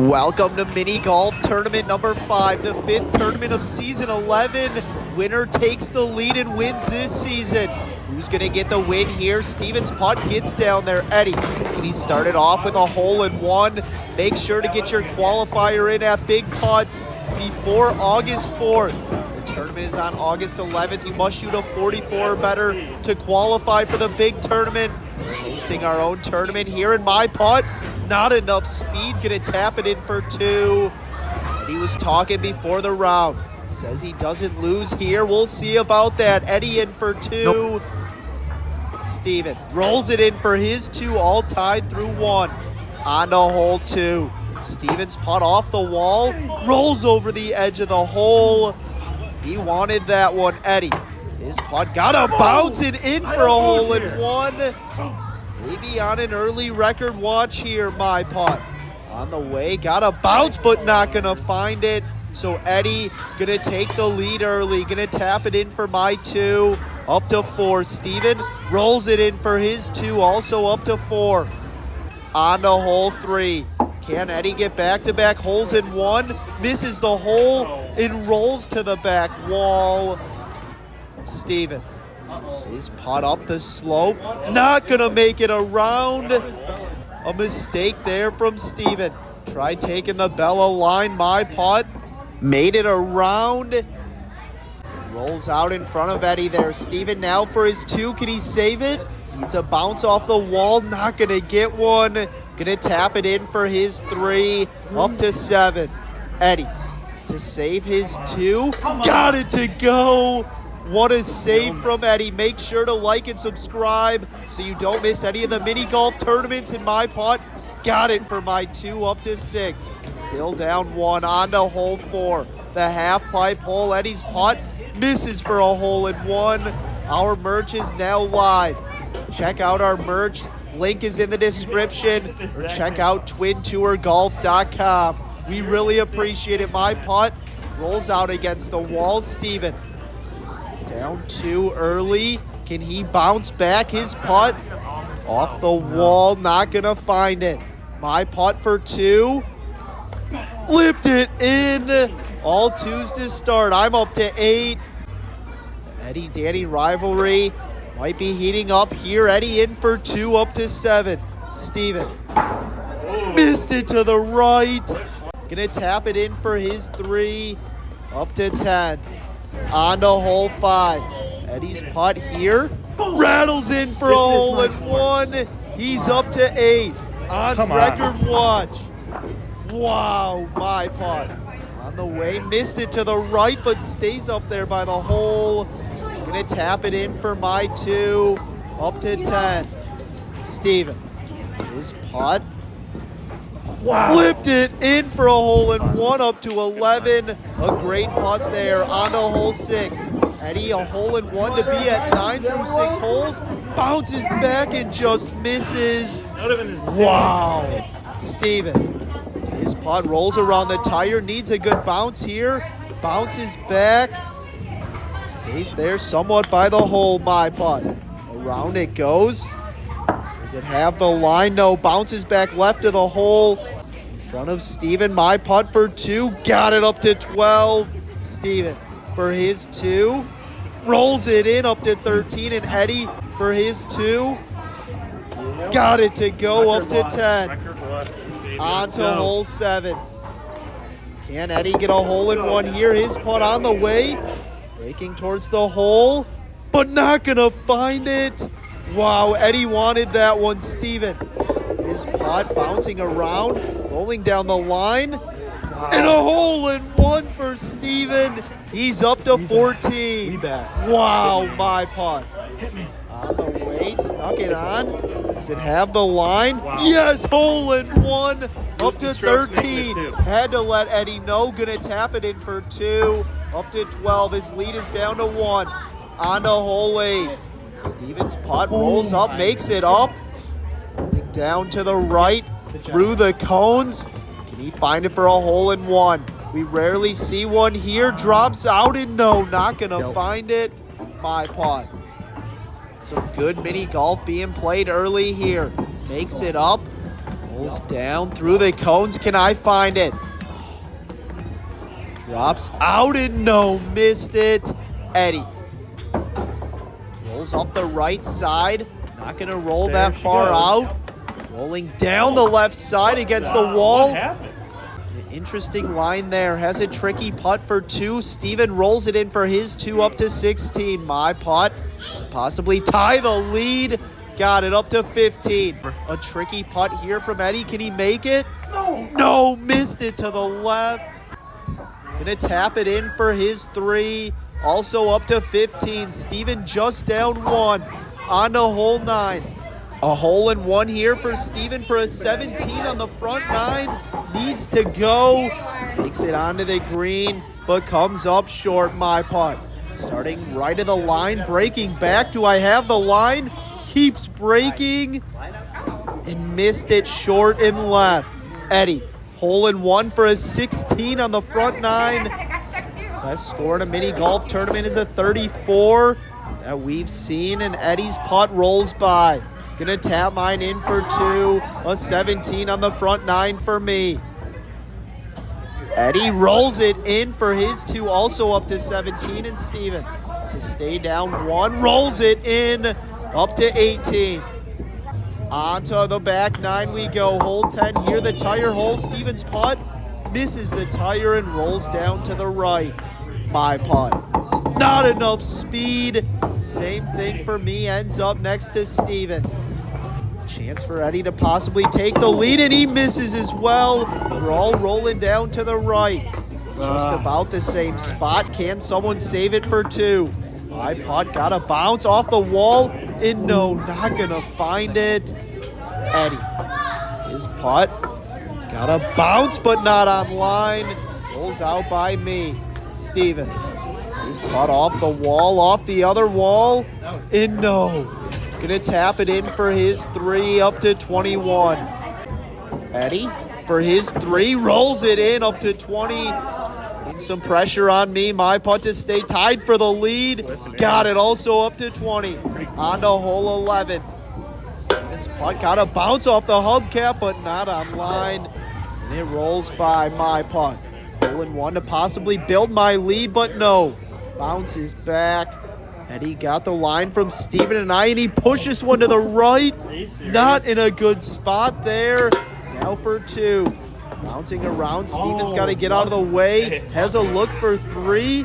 Welcome to mini golf tournament number 5, the 5th tournament of season 11. Winner takes the lead and wins this season. Who's going to get the win here? Steven's putt gets down there. Eddie, and he started off with a hole-in-one. Make sure to get your qualifier in at Big Putts before August 4th. The tournament is on August 11th. You must shoot a 44 or better to qualify for the big tournament. We're hosting our own tournament here in my putt. Not enough speed, gonna tap it in for 2. And he was talking before the round. Says he doesn't lose here. We'll see about that. Eddie in for 2. Nope. Steven rolls it in for his 2, all tied through 1. On to hole 2. Steven's putt off the wall, rolls over the edge of the hole. He wanted that one. Eddie, his putt gotta bounce it in for a hole-in-one. Maybe on an early record watch here, my putt. On the way, gotta bounce, but not gonna find it. So Eddie gonna take the lead early, gonna tap it in for my 2, up to 4. Steven rolls it in for his 2, also up to 4. On to hole 3. Can Eddie get back-to-back holes in 1? Misses the hole and rolls to the back wall. Steven. His putt up the slope, not gonna make it around. A mistake there from Steven. Tried taking the Bella line, my putt. Made it around. Rolls out in front of Eddie there. Steven now for his 2, can he save it? Needs a bounce off the wall, not gonna get one. Gonna tap it in for his 3, up to 7. Eddie to save his 2, got it to go. What a save from Eddie. Make sure to like and subscribe so you don't miss any of the mini golf tournaments in my putt. Got it for my 2, up to 6. Still down 1, on to hole 4. The half pipe hole. Eddie's putt misses for a hole-in-one. Our merch is now live. Check out our merch. Link is in the description. Or check out twintourgolf.com. We really appreciate it. My putt rolls out against the wall. Steven down 2 early. Can he bounce back his putt? Off the wall, not gonna find it. My putt for 2. Flipped it in. All 2s to start. I'm up to 8. Eddie Danny rivalry might be heating up here. Eddie in for 2, up to 7. Steven missed it to the right. Gonna tap it in for his 3, up to 10. On to hole 5. Eddie's putt here rattles in for a hole-in-one. He's up to 8 on record watch. Wow, my putt. On the way, missed it to the right, but stays up there by the hole. Gonna tap it in for my 2, up to 10. Steven, his putt. Wow. Flipped it in for a hole-in-one, up to 11. A great putt there. On to hole 6. Eddie, a hole-in-one to be at 9 through 6 holes. Bounces back and just misses. Wow. Steven, his putt rolls around the tire. Needs a good bounce here. Bounces back. Stays there somewhat by the hole, my putt. Around it goes. Does it have the line? No. Bounces back left of the hole. In front of Steven. My putt for 2. Got it up to 12. Steven for his 2. Rolls it in up to 13. And Eddie for his 2. Got it to go up to 10. On to hole 7. Can Eddie get a hole-in-one here? His putt on the way. Breaking towards the hole. But not going to find it. Wow, Eddie wanted that one. Steven, his putt bouncing around, rolling down the line, and a hole-in-one for Steven. He's up to 14. Wow, my putt. On the way, snuck it on. Does it have the line? Wow. Yes, hole-in-one, up to 13. Had to let Eddie know. Gonna tap it in for 2, up to 12. His lead is down to 1. On to hole 8. Steven's putt rolls up, makes it up. Down to the right, through the cones. Can he find it for a hole-in-one? We rarely see one here. Drops out and no, not gonna find it. My putt. Some good mini golf being played early here. Makes it up. Rolls down through the cones. Can I find it? Drops out and no, missed it. Eddie rolls up the right side. Not going to roll that far out. Rolling down the left side against the wall. An interesting line there. Has a tricky putt for 2. Steven rolls it in for his 2 up to 16. My putt. Possibly tie the lead. Got it up to 15. A tricky putt here from Eddie. Can he make it? No, missed it to the left. Gonna tap it in for his 3. Also up to 15. Steven just down 1. On to hole 9. A hole in 1 here for Steven for a 17 on the front 9. Needs to go. Makes it onto the green, but comes up short. My putt. Starting right of the line, breaking back. Do I have the line? Keeps breaking and missed it short and left. Eddie, hole in 1 for a 16 on the front 9. Best score in a mini golf tournament is a 34 that we've seen, and Eddie's putt rolls by. Gonna tap mine in for 2, a 17 on the front 9 for me. Eddie rolls it in for his 2, also up to 17, and Steven to stay down 1, rolls it in up to 18. Onto the back 9 we go. Hole 10 here, the tire hole. Steven's putt misses the tire and rolls down to the right. My putt. Not enough speed. Same thing for me. Ends up next to Steven. Chance for Eddie to possibly take the lead, and he misses as well. We're all rolling down to the right. Just about the same spot. Can someone save it for 2? My putt got a bounce off the wall, and no, not gonna find it. Eddie, his putt got a bounce, but not on line. Rolls out by me. Steven, his putt off the wall, off the other wall, and no. Gonna tap it in for his 3 up to 21. Eddie, for his 3, rolls it in up to 20. Some pressure on me. My putt to stay tied for the lead. Got it also up to 20. On to hole 11. Steven's putt got a bounce off the hubcap, but not on line. And it rolls by. My putt. Hole in 1 to possibly build my lead, but no. Bounces back. Eddie got the line from Steven and I, and he pushes one to the right. Not in a good spot there. Now for 2. Bouncing around. Steven's got to get out of the way. Has a look for 3.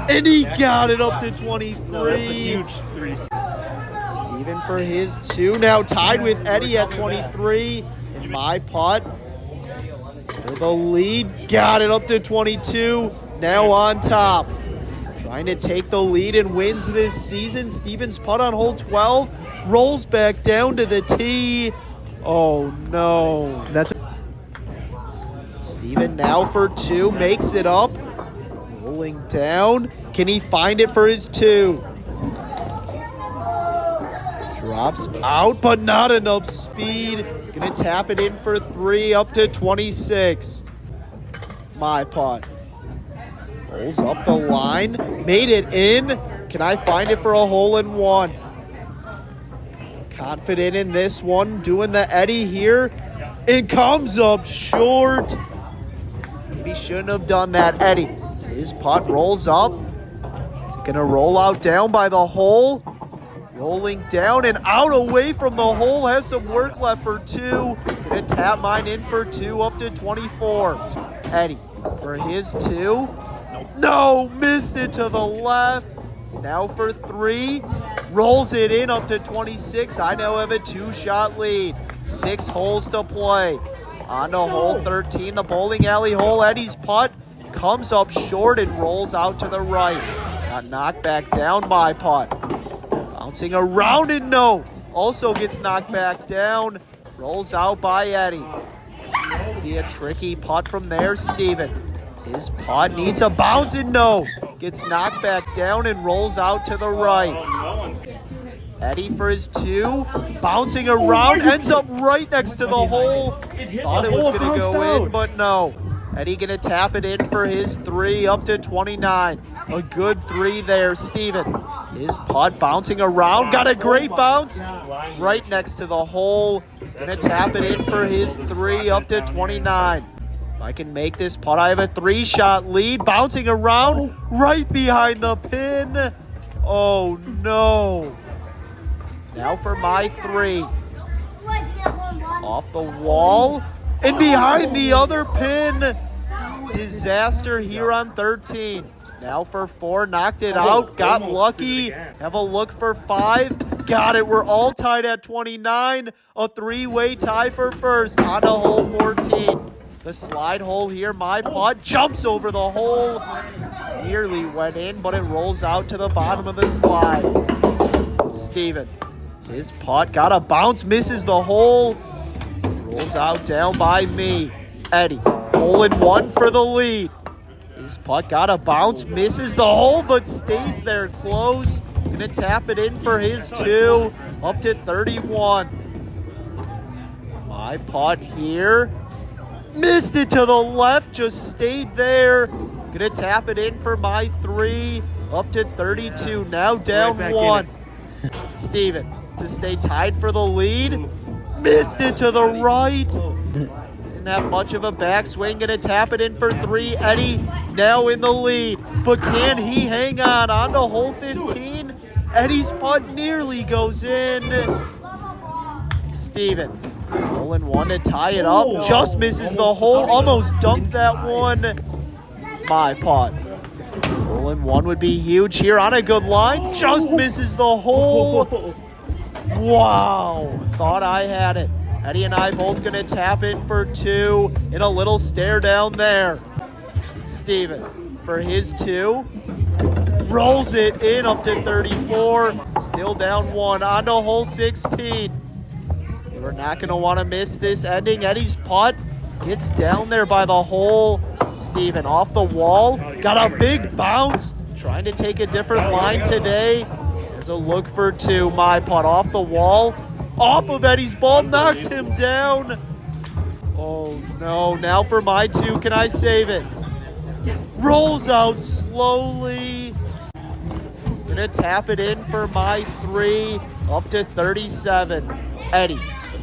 And he got it up to 23. No, that's a huge 3. Steven for his 2. Now tied with Eddie at 23. And my putt for the lead. Got it up to 22. Now on top. Trying to take the lead and wins this season. Steven's putt on hole 12. Rolls back down to the tee. Oh no. Steven now for 2. Makes it up. Rolling down. Can he find it for his 2? Drops out, but not enough speed. Gonna tap it in for 3 up to 26. My putt. Rolls up the line. Made it in. Can I find it for a hole in 1? Confident in this one. Doing the Eddie here. It comes up short. Maybe shouldn't have done that. Eddie. His putt rolls up. Is it going to roll out down by the hole? Rolling down and out away from the hole. Has some work left for 2. Going to tap mine in for 2 up to 24. Eddie for his 2. No, missed it to the left. Now for 3. Rolls it in up to 26. I now have a 2-shot lead. 6 holes to play. On to hole 13, the bowling alley hole. Eddie's putt comes up short and rolls out to the right. Got knocked back down. My putt. Bouncing around and no. Also gets knocked back down. Rolls out by Eddie. Be a tricky putt from there. Steven. His putt needs a bounce and no. Gets knocked back down and rolls out to the right. Eddie for his 2. Bouncing around. Ends up right next to the hole. Thought it was going to go in, but no. Eddie going to tap it in for his 3 up to 29. A good 3 there. Steven. His putt bouncing around. Got a great bounce. Right next to the hole. Gonna tap it in for his 3 up to 29. If I can make this putt, I have a 3-shot lead. Bouncing around right behind the pin. Oh no. Now for my 3. Off the wall and behind the other pin. Disaster here on 13. Now for 4, knocked it out, got lucky. Have a look for 5. Got it, we're all tied at 29. A 3-way tie for first on to hole 14. The slide hole here, my putt jumps over the hole. Nearly went in, but it rolls out to the bottom of the slide. Steven, his putt got a bounce, misses the hole. Rolls out down by me. Eddie, hole in 1 for the lead. His putt got a bounce, misses the hole, but stays there close. Gonna tap it in for his 2, up to 31. My putt here, missed it to the left, just stayed there. Gonna tap it in for my 3, up to 32. Now down 1. Steven to stay tied for the lead. Missed it to the right. Didn't have much of a backswing. Gonna tap it in for 3. Eddie now in the lead. But can he hang on to hole 15? Eddie's putt nearly goes in. Steven, hole in 1 to tie it up. Just misses the hole. Almost dunked that one. My putt. Hole in 1 would be huge here on a good line. Just misses the hole. Wow. Thought I had it. Eddie and I both going to tap in for 2 in a little stare down there. Steven for his 2. Rolls it in up to 34. Still down 1 on to hole 16. We're not going to want to miss this ending. Eddie's putt gets down there by the hole. Steven off the wall. Got a big bounce. Trying to take a different line today. As a look for 2. My putt off the wall. Off of Eddie's ball. Knocks him down. Oh no. Now for my 2. Can I save it? Rolls out slowly. Gonna tap it in for my 3. Up to 37. Eddie.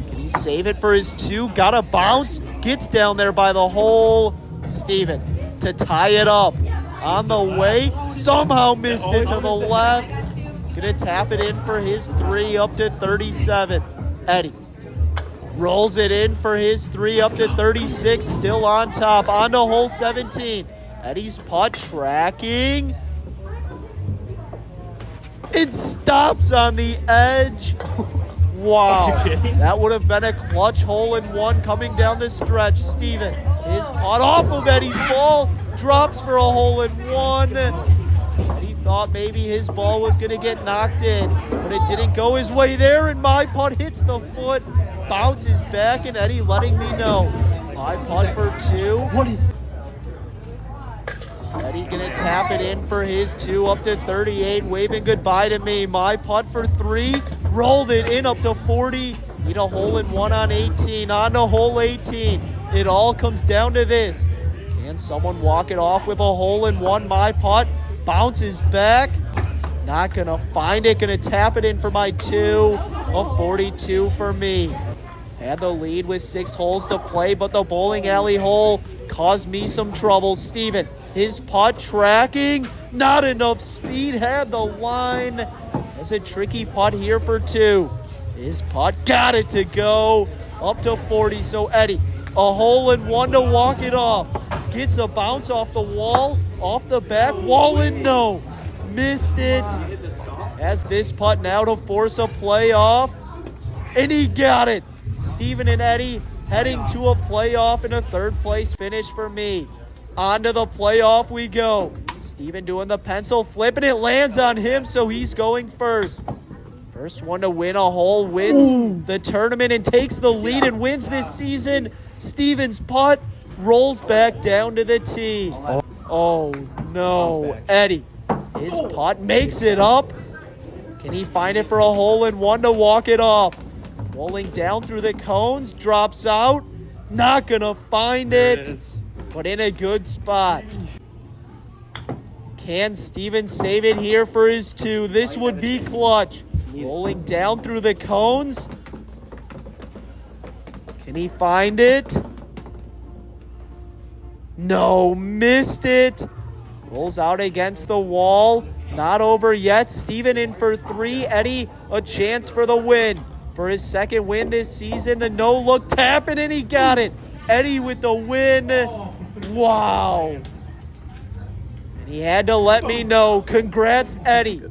Can he save it for his 2? Got a bounce. Gets down there by the hole. Steven to tie it up. On the way. Somehow missed it to the left. Gonna tap it in for his 3 up to 37. Eddie rolls it in for his 3 up to 36. Still on top. On to hole 17. Eddie's putt tracking. It stops on the edge. Wow. That would have been a clutch hole in 1 coming down the stretch. Steven, his putt off of Eddie's ball. Drops for a hole in 1. Eddie thought maybe his ball was going to get knocked in, but it didn't go his way there, and my putt hits the foot, bounces back, and Eddie letting me know. My putt for 2. What is Eddie going to tap it in for his 2 up to 38, waving goodbye to me. My putt for 3, rolled it in up to 40. Need a hole in 1 on 18, on to hole 18. It all comes down to this. Can someone walk it off with a hole in 1? My putt bounces back. Not going to find it. Going to tap it in for my 2 of 42 for me. Had the lead with 6 holes to play, but the bowling alley hole caused me some trouble. Steven, his putt tracking. Not enough speed. Had the line. That's a tricky putt here for 2. His putt got it to go up to 40. So Eddie, a hole in 1 to walk it off. Gets a bounce off the wall, off the back wall, and no. Missed it. Has this putt now to force a playoff. And he got it. Steven and Eddie heading to a playoff and a 3rd place finish for me. On to the playoff we go. Steven doing the pencil flip, and it lands on him, so he's going first. First one to win a hole wins the tournament and takes the lead and wins this season. Steven's putt rolls back down to the tee. Oh no, Eddie. His putt makes it up. Can he find it for a hole in 1 to walk it off? Rolling down through the cones, drops out. Not gonna find it, but in a good spot. Can Steven save it here for his 2? This would be clutch. Rolling down through the cones. Can he find it? No, missed it. Rolls out against the wall. Not over yet. Steven in for 3. Eddie, a chance for the win. For his second win this season, the no-look tap it, and he got it. Eddie with the win. Wow. And he had to let me know. Congrats, Eddie.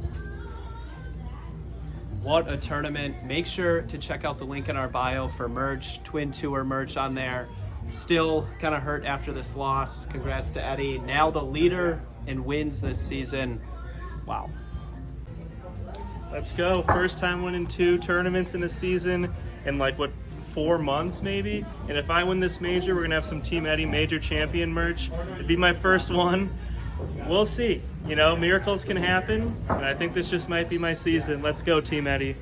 What a tournament. Make sure to check out the link in our bio for merch, Twin Tour merch on there. Still kind of hurt after this loss. Congrats to Eddie. Now the leader in wins this season. Wow. Let's go. First time winning 2 tournaments in a season in 4 months maybe. And if I win this major, we're going to have some Team Eddie Major Champion merch. It'd be my first one. We'll see. Miracles can happen. And I think this just might be my season. Let's go, Team Eddie.